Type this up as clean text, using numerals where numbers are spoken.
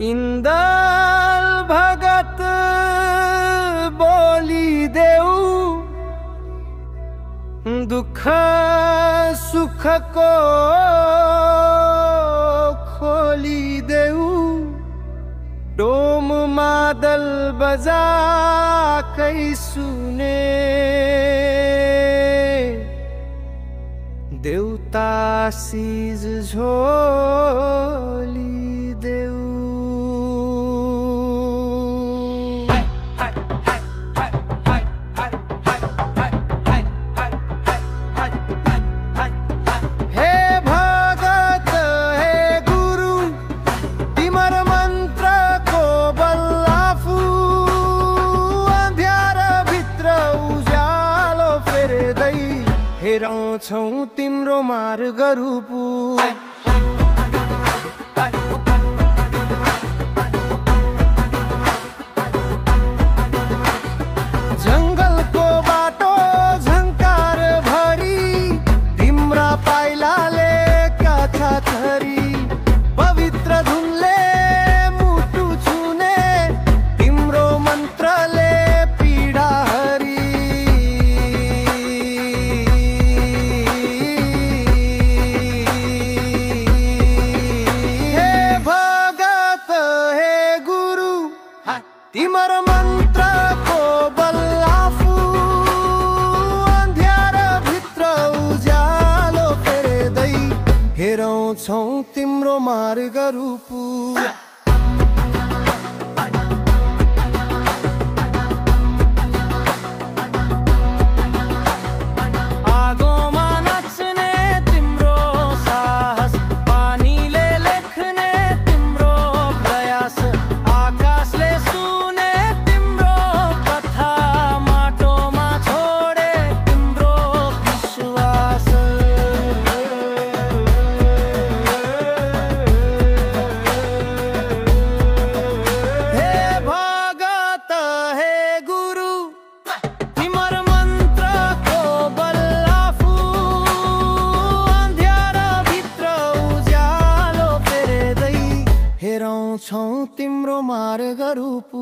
इंदल भगत बोली देऊ, दुख सुख को खोली देऊ। डोम मादल बजा कई सुने, देवता सीज झोली देऊ। हे भगत हे गुरु तिमर मंत्र को बल्लाफू, अंध्यार भित्र उज्यालो फेर्दै हेराउँछौ तिम्रो मार्ग रूपु। जंगलको बाटो झंकार भरी, तिम्रा पाइलाले कथा थरी। पवित्र धुनले मुटु छुने, तिम्रो मन्त्रले पीडा हरी। हे भगत हे गुरु तिमर मन्त्र को बल्लाफू, अंध्यार भित्र उज्यालो फेर्दै हेराउँछौ तिम्रो मार्ग रूपु। आगोमा नाच्ने तिम्रो साहस, पानीले लेख्ने तिम्रो प्रयास। आकाशले सुने तिम्रो कथा, माटोमा छोडे तिम्रो विश्वास। हे भगत हे गुरु तिमर मन्त्र को बल्लाफू, अंध्यार भित्र उज्यालो फेर्दै हेराउँछौ तिम्रो मार्ग रूपु।